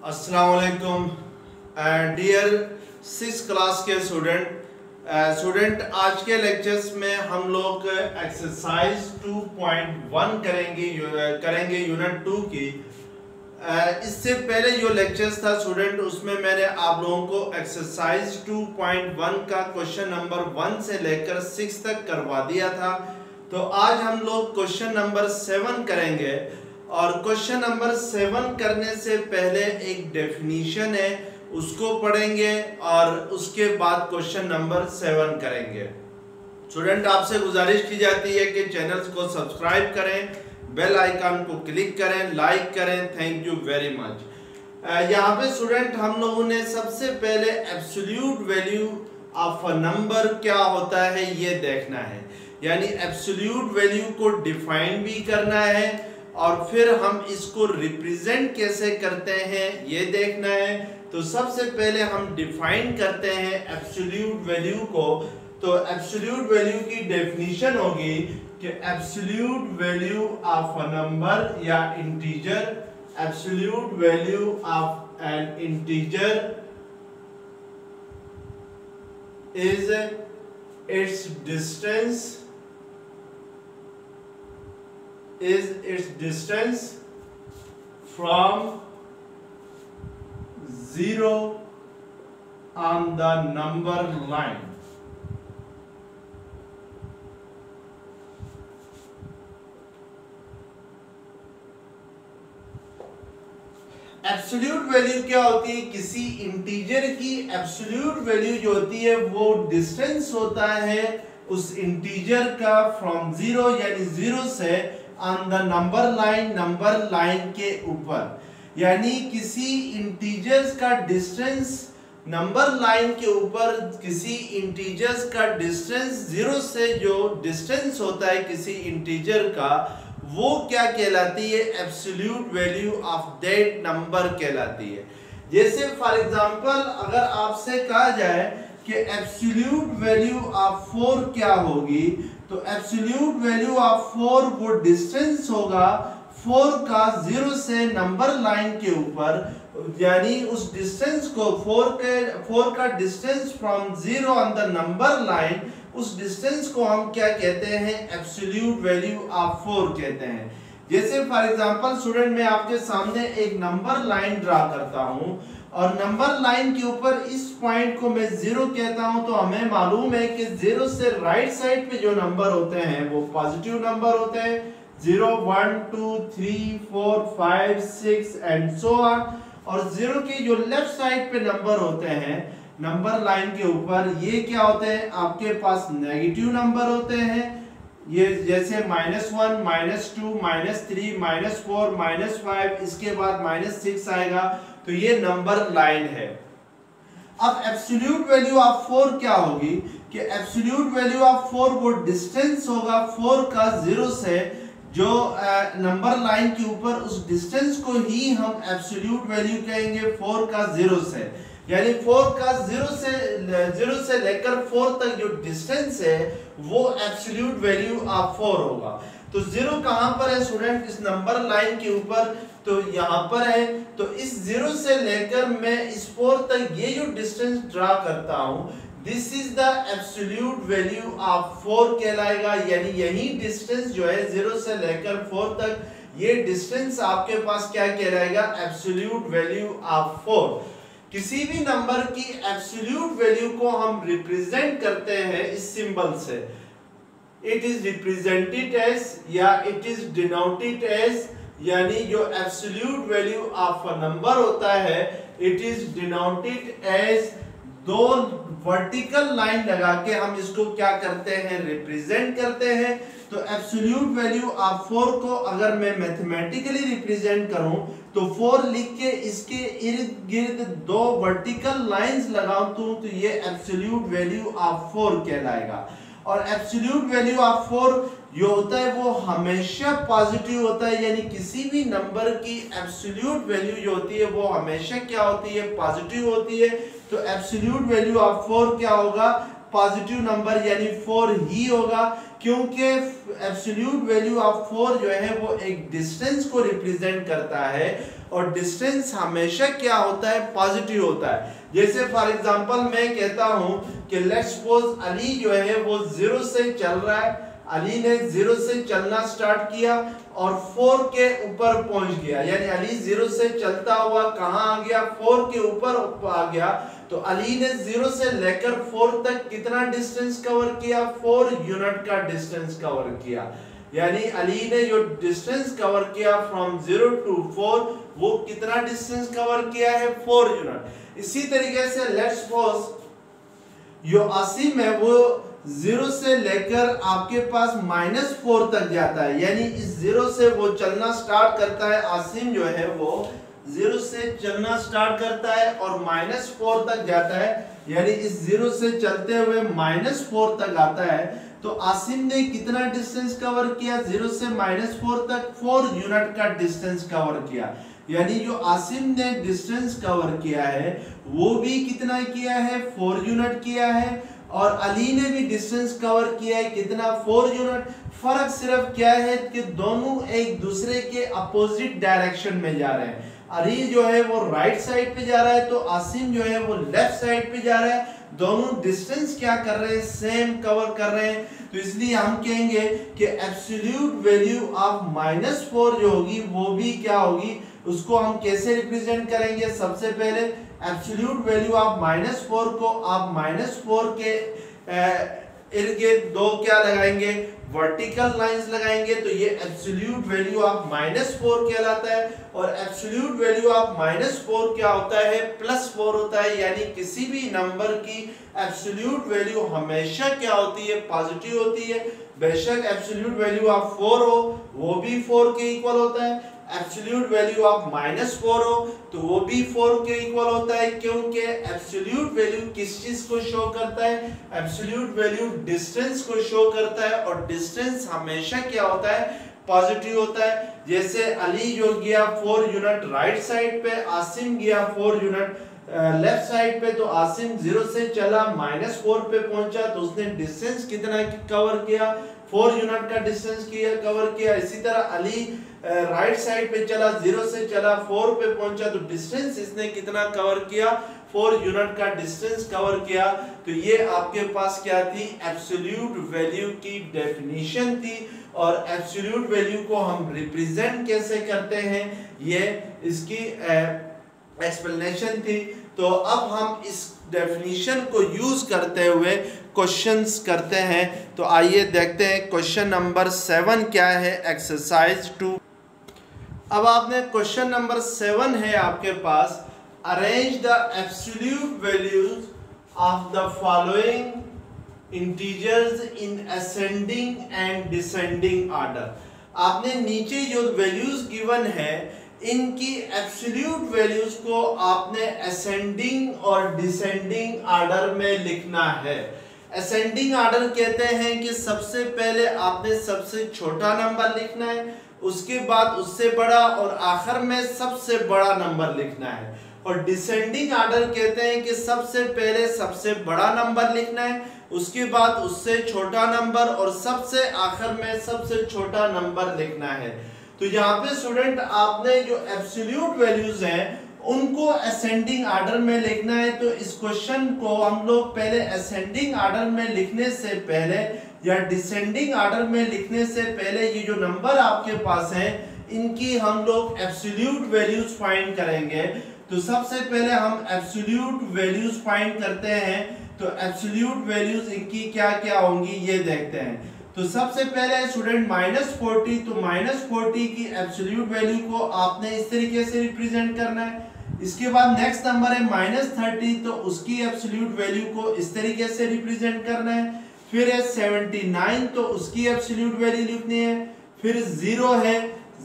अस्सलाम वालेकुम dear 6 class के स्टूडेंट आज के लेक्चर्स में हम लोग एक्सरसाइज 2.1 करेंगे यूनिट 2 की। इससे पहले जो लेक्चर्स था स्टूडेंट उसमें मैंने आप लोगों को एक्सरसाइज 2.1 का क्वेश्चन नंबर 1 से लेकर 6 तक करवा दिया था। तो आज हम लोग क्वेश्चन नंबर 7 करेंगे और क्वेश्चन नंबर 7 करने से पहले एक डेफिनेशन है उसको पढ़ेंगे और उसके बाद क्वेश्चन नंबर 7 करेंगे। स्टूडेंट आपसे गुजारिश की जाती है कि चैनल्स को सब्सक्राइब करें, बेल आइकन को क्लिक करें, लाइक करें। Thank you very much. यहाँ पे स्टूडेंट हम लोगों ने सबसे पहले absolute value of a number क्या होता है ये देखना है, यानी एब्सोल्यूट वैल्यू को डिफाइन भी करना है और फिर हम इसको रिप्रेजेंट कैसे करते हैं ये देखना है। तो सबसे पहले हम डिफाइन करते हैं एब्सोल्यूट वैल्यू को। तो एब्सोल्यूट वैल्यू की डेफिनेशन होगी कि absolute value of a number या integer, absolute value of an integer is its distance from 0 on the number line। Absolute value क्या होती है? किसी इंटीजर की एब्सोल्यूट वैल्यू जो होती है वो डिस्टेंस होता है उस इंटीजर का फ्रॉम 0 यानी 0 से ऑन द नंबर लाइन के ऊपर, यानी किसी इंटीजर्स का डिस्टेंस नंबर लाइन के ऊपर, किसी इंटीजर्स का डिस्टेंस 0 से जो डिस्टेंस होता है किसी इंटीजर का वो क्या कहलाती है? Absolute value of that number कहलाती है। जैसे फॉर एग्जांपल अगर आपसे कहा जाए कि एब्सोल्यूट वैल्यू ऑफ 4 क्या होगी, तो एब्सोल्यूट वैल्यू ऑफ 4 वो डिस्टेंस होगा 4 का 0 से नंबर लाइन के ऊपर, यानी उस डिस्टेंस को 4 का distance from 0 on the number line, उस डिस्टेंस को हम क्या कहते हैं? एब्सोल्यूट वैल्यू ऑफ 4 कहते हैं। जैसे फॉर एग्जांपल स्टूडेंट मैं आपके सामने एक नंबर लाइन ड्रा करता हूं और नंबर लाइन के ऊपर इस पॉइंट को मैं 0 कहता हूं, तो हमें मालूम है कि 0 से राइट साइड पे जो नंबर होते हैं वो पॉजिटिव नंबर होते हैं, 0 1 2 3 4 5 6 एंड सो ऑन। और 0 की जो लेफ्ट साइड पे नंबर होते हैं नंबर लाइन के ऊपर, ये क्या होते हैं? आपके पास नेगेटिव नंबर होते हैं। ये जैसे -1 -2 -3 -4 -5, इसके बाद -6 आएगा, तो ये नंबर लाइन है। अब एब्सोल्यूट वैल्यू ऑफ 4 क्या होगी कि एब्सोल्यूट वैल्यू ऑफ 4 वो डिस्टेंस होगा 4 का 0 से जो नंबर लाइन के ऊपर, उस डिस्टेंस को ही हम एब्सोल्यूट वैल्यू कहेंगे 4 का 0 से, यानी 4 का 0 से लेकर 4 तक जो डिस्टेंस है वो एब्सोल्यूट वैल्यू ऑफ 4 होगा। तो 0 कहां पर है स्टूडेंट? इस नंबर लाइन के ऊपर, तो यहां पर है। तो इस 0 से लेकर मैं इस 4 तक ये जो डिस्टेंस ड्रा करता हूं, this is the absolute value of 4 कहलाएगा, यानी यही डिस्टेंस जो है 0 से लेकर 4 तक, ये डिस्टेंस आपके पास क्या कहलाएगा? Absolute value of 4। किसी भी नंबर की एब्सोल्यूट वैल्यू को हम रिप्रेजेंट करते हैं इस सिंबल से, इट इज रिप्रेजेंटेड एज या इट इज डिनोटेड एज, यानी जो absolute value of a number होता है इट इज डिनोटेड एज, दो वर्टिकल लाइन लगा के हम इसको क्या करते हैं? रिप्रेजेंट करते हैं। तो एब्सोल्यूट वैल्यू ऑफ 4 को अगर मैं मैथमेटिकली रिप्रेजेंट करूं तो 4 लिख के इसके इर्द गिर्द 2 वर्टिकल लाइंस लगाऊं तो ये एब्सोल्यूट वैल्यू ऑफ 4 कहलाएगा। और एब्सोल्यूट वैल्यू ऑफ 4 जो होता है वो हमेशा पॉजिटिव होता है, यानी किसी भी नंबर की एब्सोल्यूट वैल्यू जो होती है वो हमेशा क्या होती है? पॉजिटिव होती है। तो एब्सोल्यूट वैल्यू ऑफ 4 क्या होगा? पॉजिटिव नंबर यानी 4 ही होगा, क्योंकि एब्सोल्यूट वैल्यू ऑफ 4 जो है वो एक डिस्टेंस को रिप्रेजेंट करता है और डिस्टेंस हमेशा क्या होता है, पॉजिटिव होता है। जैसे फॉर एग्जांपल मैं कहता हूं कि लेट्स सपोज अली जो है वो 0 से चल रहा है, अली ने 0 से चलना स्टार्ट किया और 4 के ऊपर पहुंच गया, यानी अली 0 से चलता हुआ कहां आ गया, 4 के ऊपर आ गया। तो अली ने 0 से लेकर 4 तक कितना डिस्टेंस कवर किया, 4 यूनिट का डिस्टेंस कवर किया। यानी अली ने जो डिस्टेंस कवर किया फ्रॉम 0 to 4 वो कितना डिस्टेंस कवर किया है, 4 यूनिट। इसी तरीके से लेट्स सपोज जो आसिम है वो 0 से लेकर आपके पास -4 तक जाता है, यानी इस 0 से वो चलना स्टार्ट करता है, आसिम जो है वो 0 से चलना स्टार्ट करता है और -4 तक जाता है, यानी इस 0 से चलते हुए -4 तक आता है। तो आसिम ने कितना डिस्टेंस कवर किया, 0 से -4 तक 4 यूनिट का डिस्टेंस कवर किया। यानी जो आसिम ने डिस्टेंस कवर किया है वो भी कितना किया है, 4 यूनिट किया है, और अली ने भी डिस्टेंस कवर किया है कितना, 4 यूनिट। फर्क सिर्फ क्या है कि दोनों एक दूसरे के अपोजिट डायरेक्शन में जा रहे हैं। अली जो है वो राइट साइड पे जा रहा है तो आसिम जो है वो लेफ्ट साइड पे जा रहा है, दोनों डिस्टेंस क्या कर रहे हैं, सेम कवर कर रहे हैं। तो इसलिए हम कहेंगे कि एब्सोल्यूट वैल्यू ऑफ -4 जो होगी वो भी क्या होगी, उसको हम कैसे रिप्रेजेंट करेंगे। सबसे पहले एब्सोल्यूट वैल्यू ऑफ -4 को आप -4 के इर्द गिर्द 2 क्या लगाएंगे, वर्टिकल लाइंस लगाएंगे, तो ये एब्सोल्यूट वैल्यू ऑफ -4 कहलाता है। और एब्सोल्यूट वैल्यू ऑफ -4 क्या होता है, +4 होता है, यानी किसी भी नंबर की एब्सोल्यूट वैल्यू हमेशा क्या होती है, पॉजिटिव होती है। बेशक एब्सोल्यूट वैल्यू ऑफ 4 हो वो भी 4 के इक्वल होता है, एब्सोल्यूट वैल्यू ऑफ -4 हो तो वो भी 4 के इक्वल होता है, क्योंकि एब्सोल्यूट वैल्यू किस चीज को शो करता है, एब्सोल्यूट वैल्यू डिस्टेंस को शो करता है, और डिस्टेंस हमेशा क्या होता है, पॉजिटिव होता है। जैसे अली जो गया 4 यूनिट राइट साइड पे, आसिम गया 4 यूनिट लेफ्ट साइड पे, तो आसिम 0 से चला -4 पे पहुंचा तो उसने डिस्टेंस कितना कवर किया, 4 यूनिट का डिस्टेंस किया कवर किया। इसी तरह अली राइट साइड पे चला, 0 से चला 4 पे पहुंचा तो डिस्टेंस इसने कितना कवर किया, 4 यूनिट का डिस्टेंस कवर किया। तो ये आपके पास क्या थी, एब्सोल्यूट वैल्यू की डेफिनेशन थी। और एब्सोल्यूट वैल्यू को हम रिप्रेजेंट कैसे करते हैं ये इसकी एक्सप्लेनेशन थी। तो अब हम इस डेफिनेशन को यूज करते हुए क्वेश्चंस करते हैं। तो आइए देखते हैं क्वेश्चन नंबर 7 क्या है, एक्सरसाइज 2। अब आपने क्वेश्चन नंबर 7 है आपके पास, arrange the absolute values of the following integers in ascending and descending order. आपने नीचे जो वैल्यूज गिवन है इनकी एब्सोल्यूट वैल्यूज को आपने असेंडिंग और डिसेंडिंग ऑर्डर में लिखना है। असेंडिंग ऑर्डर कहते हैं कि सबसे पहले आपने सबसे छोटा नंबर लिखना है, उसके बाद उससे बड़ा, और आखिर में सबसे बड़ा नंबर लिखना है। और डिसेंडिंग ऑर्डर कहते हैं कि सबसे पहले सबसे बड़ा नंबर लिखना है, उसके बाद उससे छोटा नंबर, और सबसे आखिर में सबसे छोटा नंबर लिखना है। तो यहाँ पे स्टूडेंट आपने जो एब्सोल्यूट वैल्यूज हैं उनको असेंडिंग ऑर्डर में लिखना है। तो इस क्वेश्चन को हम लोग पहले असेंडिंग ऑर्डर में लिखने से पहले या डिसेंडिंग ऑर्डर में लिखने से पहले ये जो नंबर आपके पास हैं इनकी हम लोग एब्सोल्यूट वैल्यूज फाइंड करेंगे। तो सबसे पहले हम एब्सोल्यूट वैल्यूज फाइंड करते हैं। तो एब्सोल्यूट वैल्यूज इनकी क्या क्या होंगी ये देखते हैं। तो सबसे पहले स्टूडेंट -40, तो -40 की एब्सोल्यूट वैल्यू को आपने इस तरीके से रिप्रेजेंट करना है। इसके बाद नेक्स्ट नंबर है -30, तो उसकी एब्सोल्यूट वैल्यू को इस तरीके से रिप्रेजेंट करना है। फिर है 79, तो उसकी एब्सोल्यूट वैल्यू लिखनी है। फिर 0 है,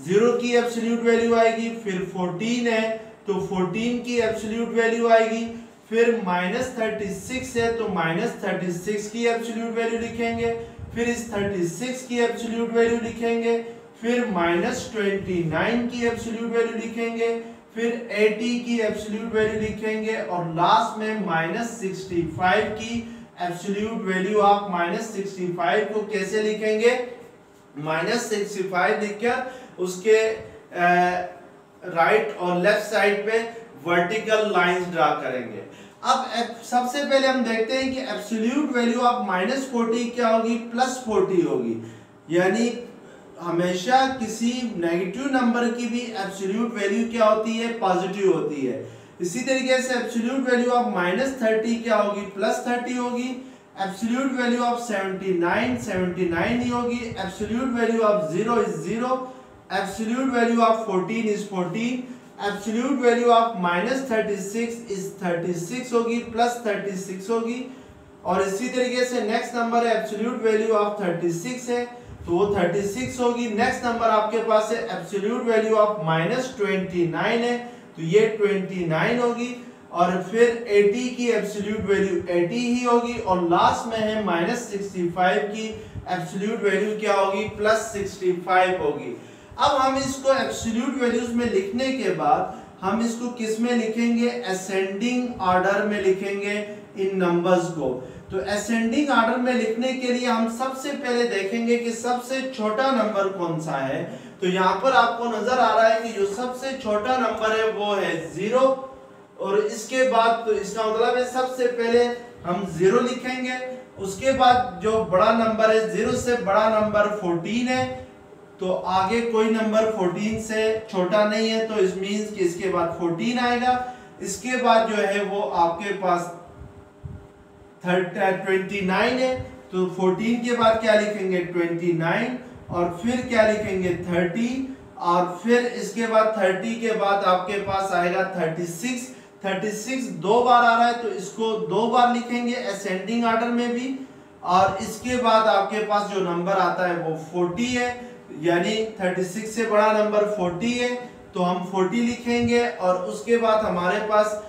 0 की एब्सोल्यूट वैल्यू आएगी। फिर 14 है, तो 14 की एब्सोल्यूट वैल्यू आएगी। फिर -36 है, तो -36 की एब्सोल्यूट वैल्यू लिखेंगे। फिर इस 36 की एब्सोल्यूट वैल्यू लिखेंगे। फिर -29 की एब्सोल्यूट वैल्यू लिखेंगे। फिर 80 की एब्सोल्यूट वैल्यू लिखेंगे और लास्ट में -65 की एब्सोल्यूट वैल्यू ऑफ -65 को कैसे लिखेंगे, -65 लिखकर उसके राइट और लेफ्ट साइड पे वर्टिकल लाइंस ड्रा करेंगे। अब सबसे पहले हम देखते हैं कि एब्सोल्यूट वैल्यू ऑफ -40 क्या होगी, +40 होगी। यानी हमेशा किसी नेगेटिव नंबर की भी एब्सोल्यूट वैल्यू क्या होती है, पॉजिटिव होती है। इसी तरीके से एब्सोल्यूट वैल्यू ऑफ -30 क्या होगी, +30 होगी। एब्सोल्यूट वैल्यू ऑफ 79 ही होगी। Absolute value of 0 is 0। Absolute value of 14 is 14। Absolute value of -36 is 36 होगी, +36 होगी। और इसी तरीके से नेक्स्ट नंबर है एब्सोल्यूट वैल्यू ऑफ 36 है, तो वो 36 होगी। नेक्स्ट नंबर आपके पास है एब्सोल्यूट वैल्यू ऑफ -29 है, तो ये 29 होगी। और फिर 80 की एब्सोल्यूट वैल्यू 80 ही होगी। और लास्ट में है -65 की एब्सोल्यूट वैल्यू क्या होगी, +65 होगी। अब हम इसको एब्सोल्यूट वैल्यूज में लिखने के बाद हम इसको किस में लिखेंगे, असेंडिंग ऑर्डर में लिखेंगे इन नंबर्स को। तो असेंडिंग ऑर्डर में लिखने के लिए हम सबसे पहले देखेंगे कि सबसे छोटा नंबर कौन सा है। तो यहाँ पर आपको नजर आ रहा है कि जो सबसे छोटा नंबर है वो है 0। और इसके बाद तो इसका मतलब है सबसे पहले हम 0 लिखेंगे। उसके बाद जो बड़ा नंबर है, 0 से बड़ा नंबर 14 है, तो आगे कोई नंबर 14 से छोटा नहीं है, तो इस मींस कि इसके बाद 14 आएगा। इसके बाद जो है वो आपके पास 29 है, तो 14 के बाद क्या लिखेंगे, 29। और फिर क्या लिखेंगे, 30। और फिर इसके बाद 30 के बाद आपके पास आएगा 36। 36 दो बार आ रहा है, तो इसको दो बार लिखेंगे असेंडिंग ऑर्डर में भी। और इसके बाद आपके पास जो नंबर आता है वो 40 है, यानी 36 से बड़ा नंबर 40 है, तो हम 40 लिखेंगे। और उसके बाद हमारे पास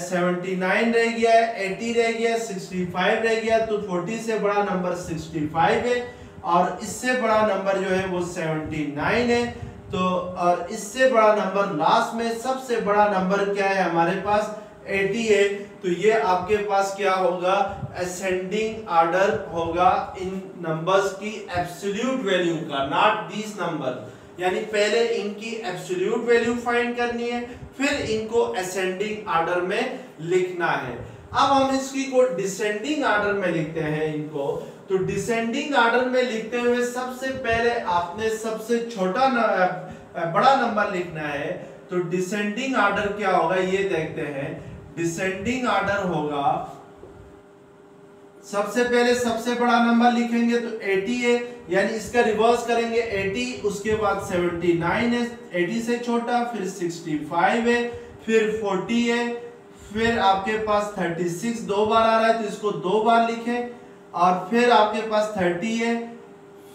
79 रह गया है, 80 रह गया, 65 रह गया, तो 40 से बड़ा नंबर 65 है। और इससे बड़ा नंबर जो है वो 79 है। तो और इससे बड़ा नंबर लास्ट में सबसे बड़ा नंबर क्या है हमारे पास, 80 है। तो ये आपके पास क्या होगा, असेंडिंग ऑर्डर होगा इन नंबर्स की एब्सोल्यूट वैल्यू का, नॉट दिस नंबर। यानी पहले इनकी एब्सोल्यूट वैल्यू फाइंड करनी है, फिर इनको असेंडिंग ऑर्डर में लिखना है। अब हम इसकी को डिसेंडिंग ऑर्डर में लिखते हैं इनको। तो डिसेंडिंग ऑर्डर में लिखते हुए सबसे पहले आपने सबसे छोटा बड़ा नंबर लिखना है। तो डिसेंडिंग ऑर्डर क्या होगा ये देखते हैं। डिसेंडिंग ऑर्डर होगा, सबसे पहले सबसे बड़ा नंबर लिखेंगे तो 80 है, यानी इसका रिवर्स करेंगे 80, उसके बाद 79 है, 80 से छोटा, फिर 65 है, फिर 40 है, फिर आपके पास 36 दो बार आ रहा है, तो इसको दो बार लिखें। और फिर आपके पास 30 है,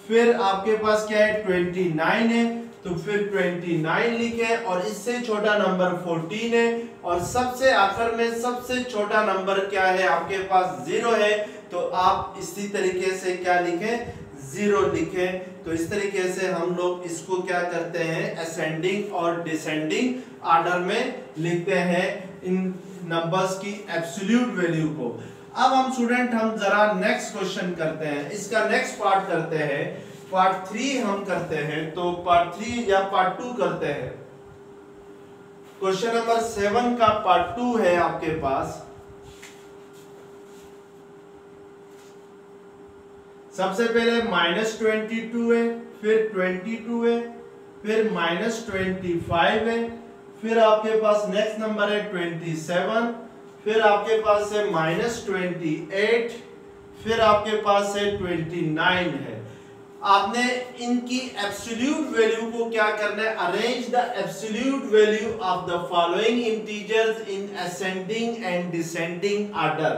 फिर आपके पास क्या है 29 है, तो फिर 29 लिखे। और इससे छोटा नंबर 14 है। और सबसे आखिर में सबसे छोटा नंबर क्या है आपके पास, 0 है, तो आप इसी तरीके से क्या लिखें, 0 लिखें। तो इस तरीके से हम लोग इसको क्या करते हैं, असेंडिंग और डिसेंडिंग ऑर्डर में लिखते हैं इन नंबर्स की एब्सोल्यूट वैल्यू को। अब हम स्टूडेंट हम जरा नेक्स्ट क्वेश्चन करते हैं, इसका नेक्स्ट पार्ट करते हैं, पार्ट 3 हम करते हैं। तो पार्ट 3 या पार्ट 2 करते हैं। क्वेश्चन नंबर 7 का पार्ट 2 है आपके पास। सबसे पहले -22 है, फिर 22 है, फिर -25 है, फिर आपके पास नेक्स्ट नंबर है 27, फिर आपके पास है -28, फिर आपके पास है 29 है। आपने इनकी एब्सोल्यूट वैल्यू को क्या करना है, arrange the absolute value of the following integers in ascending and descending order.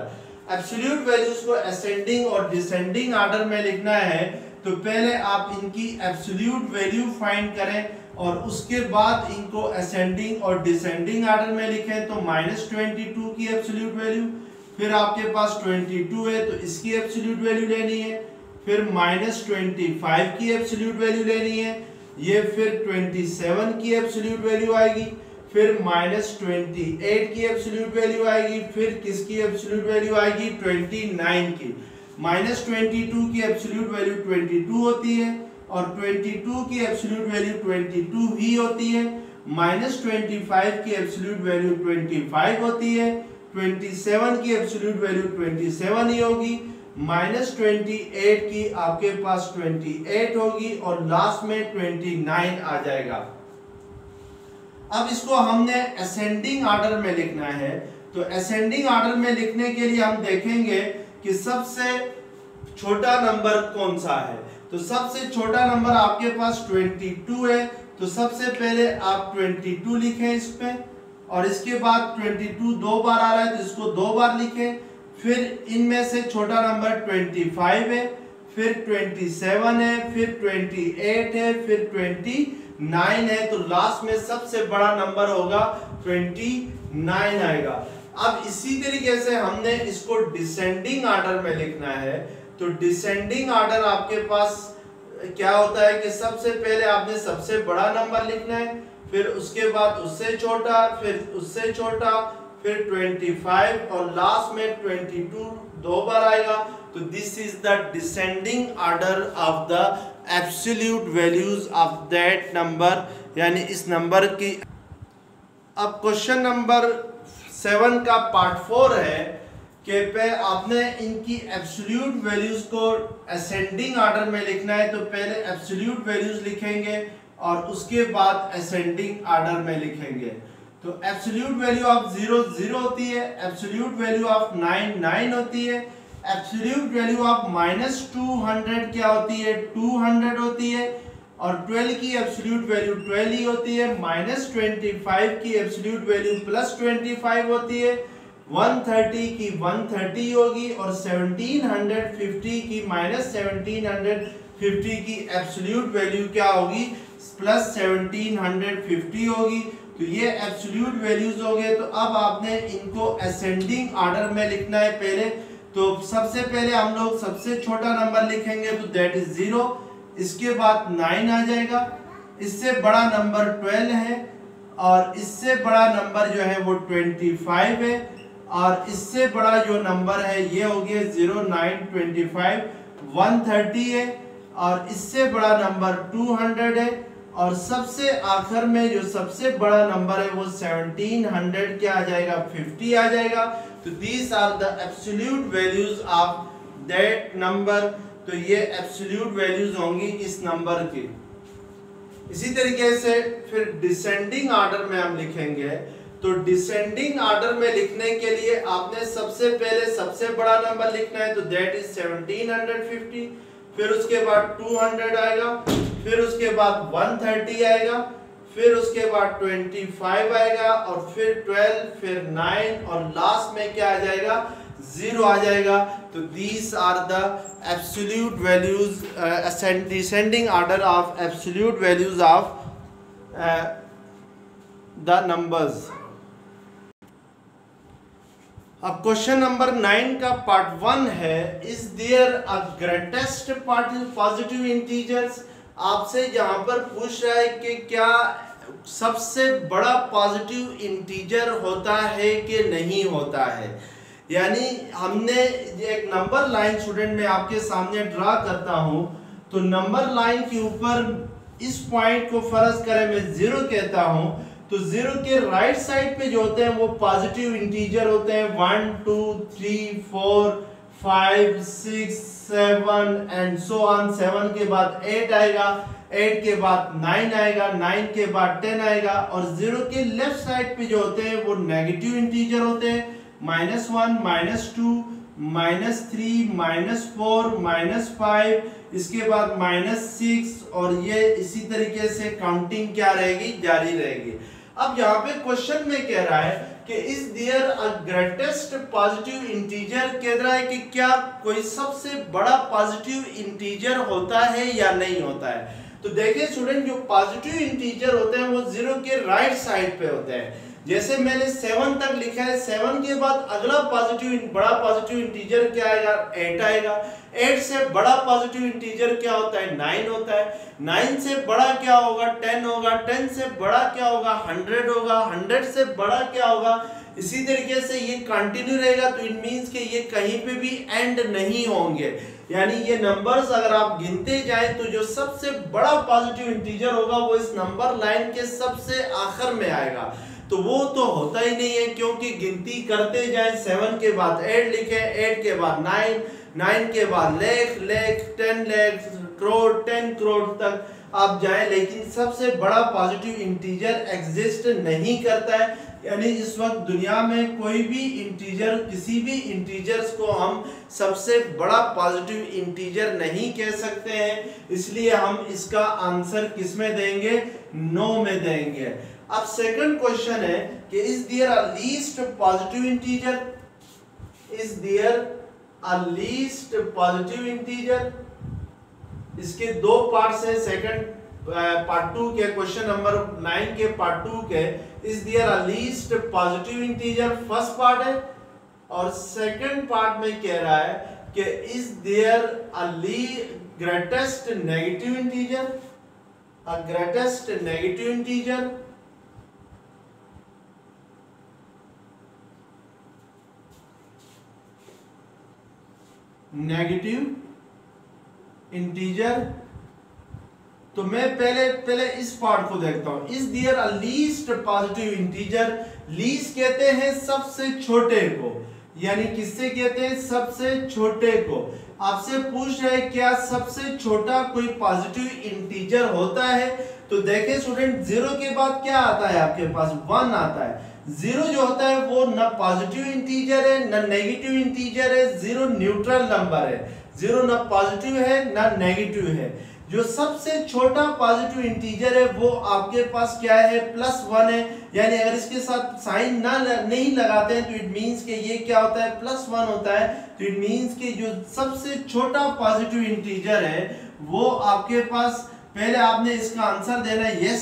Absolute values को असेंडिंग और डिसेंडिंग ऑर्डर में लिखना है। तो पहले आप इनकी एब्सोल्यूट वैल्यू फाइंड करें और उसके बाद इनको असेंडिंग और डिसेंडिंग ऑर्डर में लिखें। तो -22 की एब्सोल्यूट वैल्यू, फिर आपके पास 22 है तो इसकी एब्सोल्यूट वैल्यू लेनी है, फिर -25 की एब्सोल्यूट वैल्यू लेनी है, ये फिर 27 की एब्सोल्यूट वैल्यू आएगी, फिर -28 की एब्सोल्यूट वैल्यू आएगी, फिर किसकी एब्सोल्यूट वैल्यू आएगी 29 की। -22 की एब्सोल्यूट वैल्यू 22 होती है और 22 की एब्सोल्यूट वैल्यू 22 ही होती है। -25 की एब्सोल्यूट वैल्यू 25 होती है। 27 की एब्सोल्यूट वैल्यू 27 ही होगी। -28 की आपके पास 28 होगी और लास्ट में 29 आ जाएगा। अब इसको हमने असेंडिंग ऑर्डर में लिखना है, तो असेंडिंग ऑर्डर में लिखने के लिए हम देखेंगे कि सबसे छोटा नंबर कौन सा है। तो सबसे छोटा नंबर आपके पास 22 है, तो सबसे पहले आप 22 लिखें इस पे, और इसके बाद 22 दो बार आ रहा है तो इसको दो बार लिखें। फिर इनमें से छोटा नंबर 25 है, फिर 27 है, फिर 28 है, फिर 29 है, तो लास्ट में सबसे बड़ा नंबर होगा 29 आएगा। अब इसी तरीके से हमने इसको डिसेंडिंग ऑर्डर में लिखना है, तो डिसेंडिंग ऑर्डर आपके पास क्या होता है कि सबसे पहले आपने सबसे बड़ा नंबर लिखना है, फिर उसके बाद उससे छोटा, फिर उससे छोटा, फिर 25 और लास्ट में 22 दो बार आएगा। तो this is the descending order of the absolute values of that number, यानी इस नंबर की। अब क्वेश्चन नंबर 7 का पार्ट 4 है कि पे आपने इनकी एब्सोल्यूट वैल्यूज को असेंडिंग ऑर्डर में लिखना है, तो पहले एब्सोल्यूट वैल्यूज लिखेंगे और उसके बाद असेंडिंग ऑर्डर में लिखेंगे। तो एब्सोल्यूट वैल्यू ऑफ 0 0 होती है, एब्सोल्यूट वैल्यू ऑफ 9 9 होती है, एब्सोल्यूट वैल्यू ऑफ -200 क्या होती है 200 होती है, और 12 की एब्सोल्यूट वैल्यू 12 ही होती है। -25 की एब्सोल्यूट वैल्यू +25 होती है, 130 की 130 होगी, और 1750 की -1750 की एब्सोल्यूट वैल्यू क्या होगी +1750 होगी। तो ये एब्सोल्यूट वैल्यूज हो गए। तो अब आपने इनको असेंडिंग ऑर्डर में लिखना है पहले। तो सबसे पहले हम लोग सबसे छोटा नंबर लिखेंगे, तो दैट इज 0, इसके बाद 9 आ जाएगा, इससे बड़ा नंबर 12 है, और इससे बड़ा नंबर जो है वो 25 है, और इससे बड़ा जो नंबर है ये हो गया 0 9 25 130 है, और इससे बड़ा नंबर 200 है, और सबसे आखिर में जो सबसे बड़ा नंबर है वो 1700 क्या आ जाएगा 50 आ जाएगा। तो these are the absolute values of that number. तो ये एब्सोल्यूट वैल्यूज होंगी इस नंबर की। इसी तरीके से फिर डिसेंडिंग ऑर्डर में हम लिखेंगे। तो डिसेंडिंग ऑर्डर में लिखने के लिए आपने सबसे पहले सबसे बड़ा नंबर लिखना है, तो दैट इज 1750, फिर उसके बाद 200 आएगा, फिर उसके बाद 130 आएगा, फिर उसके बाद 25 आएगा, और फिर 12, फिर 9, और लास्ट में क्या आ जाएगा 0 आ जाएगा। तो these are the absolute values, descending order of absolute values of the numbers. अब क्वेश्चन नंबर 9 का पार्ट 1 है, is there a greatest positive integers. आपसे यहाँ पर पूछ रहा है कि क्या सबसे बड़ा पॉजिटिव इंटीजर होता है कि नहीं होता है। यानी हमने एक नंबर लाइन स्टूडेंट में आपके सामने ड्रा करता हूँ, तो नंबर लाइन के ऊपर इस पॉइंट को फर्ज करें मैं 0 कहता हूँ, तो 0 के राइट साइड पे जो होते हैं वो पॉजिटिव इंटीजर होते हैं 1 2 3 4 5 6 7 एंड सो ऑन। 7 के बाद 8 आएगा, 8 के बाद 9 आएगा, 9 के बाद 10 आएगा, और 0 के लेफ्ट साइड पे जो होते हैं वो नेगेटिव इंटीजर होते हैं -1 -2 -3 -4 -5, इसके बाद -6, और ये इसी तरीके से काउंटिंग क्या रहेगी जारी रहेगी। अब यहाँ पे क्वेश्चन में कह रहा है कि is there a greatest positive integer, कह रहा है कि क्या कोई सबसे बड़ा पॉजिटिव इंटीजर होता है या नहीं होता है। तो देखिए स्टूडेंट, जो पॉजिटिव इंटीजर होते हैं वो 0 के राइट साइड पे होते हैं। जैसे मैंने 7 तक लिखा है, 7 के बाद अगला बड़ा पॉजिटिव इंटीजर क्या आएगा 8 आएगा, 8 से बड़ा पॉजिटिव इंटीजर क्या होता है? 9 होता है। 9 से बड़ा क्या होगा? 10 होगा। 10 से बड़ा क्या होगा? 100 होगा। 100 से बड़ा क्या होगा? इसी तरीके से ये कंटिन्यू रहेगा, तो इट मींस कि ये कहीं पे भी एंड नहीं होंगे, यानी ये नंबर्स अगर आप गिनते जाएं तो जो सबसे बड़ा पॉजिटिव इंटीजर होगा वो इस नंबर लाइन के सबसे आखिर में आएगा। तो वो तो होता ही नहीं है, क्योंकि गिनती करते जाएं, 7 के बाद 8 लिखे, 8 के बाद 9, 9 के बाद लाख, 10 लाख, करोड़, 10 करोड़ तक आप जाएं, लेकिन सबसे बड़ा पॉजिटिव इंटीजर एग्जिस्ट नहीं करता है। यानी इस वक्त दुनिया में कोई भी इंटीजर, किसी भी इंटीजर्स को हम सबसे बड़ा पॉजिटिव इंटीजर नहीं कह सकते हैं, इसलिए हम इसका आंसर किस में देंगे? नो में देंगे। अब सेकंड क्वेश्चन है कि is there a least positive integer? Is there a least positive integer? इसके दो पार्ट्स है। सेकंड पार्ट 2 के क्वेश्चन नंबर 9 के पार्ट 2 के is there a least positive integer first part है, और सेकंड पार्ट में कह रहा है कि is there a greatest negative integer? A greatest negative integer. Negative integer. तो मैं पहले इस पार्ट को देखता हूं। Is there a least positive integer? Least कहते हैं सबसे छोटे को, यानी किससे कहते हैं? सबसे छोटे को। आपसे पूछ रहे हैं क्या सबसे छोटा कोई पॉजिटिव इंटीजर होता है? तो देखें स्टूडेंट, 0 के बाद क्या आता है आपके पास? 1 आता है। 0 जो होता है वो न पॉजिटिव इंटीजर है न नेगेटिव इंटीजर है, 0 न्यूट्रल नंबर है। 0 न पॉजिटिव है न नेगेटिव है। जो सबसे छोटा पॉजिटिव इंटीजर है वो आपके पास क्या है? +1 है। यानी अगर इसके साथ साइन नहीं लगाते हैं तो इट मींस कि ये क्या होता है? +1 होता है। तो इट मींस कि जो सबसे छोटा पॉजिटिव इंटीजर है वो आपके पास, पहले आपने इसका आंसर देना है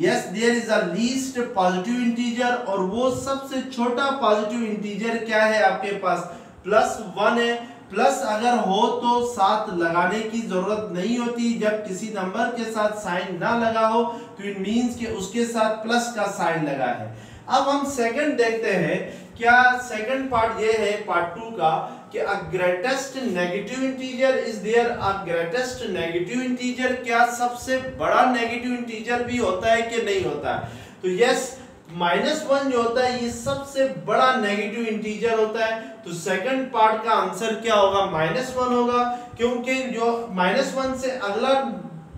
yes there is a least positive integer, और वो सबसे छोटा पॉजिटिव इंटीजर क्या है आपके पास? +1 है। प्लस अगर हो तो साथ लगाने की जरूरत नहीं होती, जब किसी नंबर के साथ साइन ना लगा हो तो इट मींस कि उसके साथ प्लस का साइन लगा है। अब हम सेकंड देखते हैं। क्या सेकंड पार्ट ये है पार्ट 2 का कि a greatest negative integer? Is there a greatest negative integer? क्या सबसे बड़ा नेगेटिव इंटीजर भी होता है कि नहीं होता है? तो यस, -1 जो होता है ये सबसे बड़ा नेगेटिव इंटीजर होता है। तो सेकंड पार्ट का आंसर क्या होगा? -1 होगा, क्योंकि जो -1 से अगला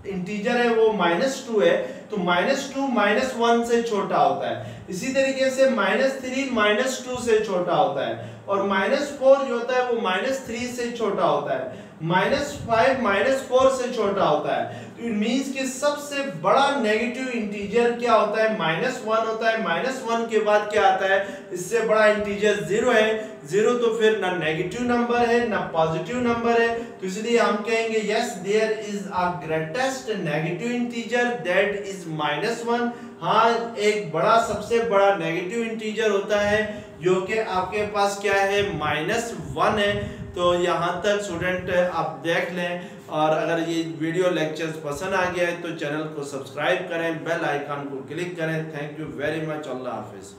इंटीजर है वो -2 है, तो -2 -1 से छोटा होता है। इसी तरीके से -3 -2 से छोटा होता है, और -4 जो होता है वो -3 से छोटा होता है, -5 -4 से छोटा होता है। तो इट मींस कि सबसे बड़ा नेगेटिव इंटीजर क्या होता है? -1 होता है। -1 के बाद क्या आता है? इससे बड़ा इंटीजर 0 है। 0 तो फिर ना नेगेटिव नंबर है ना पॉजिटिव नंबर है, तो इसलिए हम कहेंगे yes there is a greatest negative integer that is -1। हाँ, एक बड़ा, सबसे बड़ा नेगेटिव इंटीजर होता है जो कि आपके पास क्या है? -1 है। तो यहाँ तक स्टूडेंट आप देख लें, और अगर ये वीडियो लेक्चर्स पसंद आ गया है तो चैनल को सब्सक्राइब करें, बेल आइकन को क्लिक करें। Thank you very much. अल्लाह हाफिज़।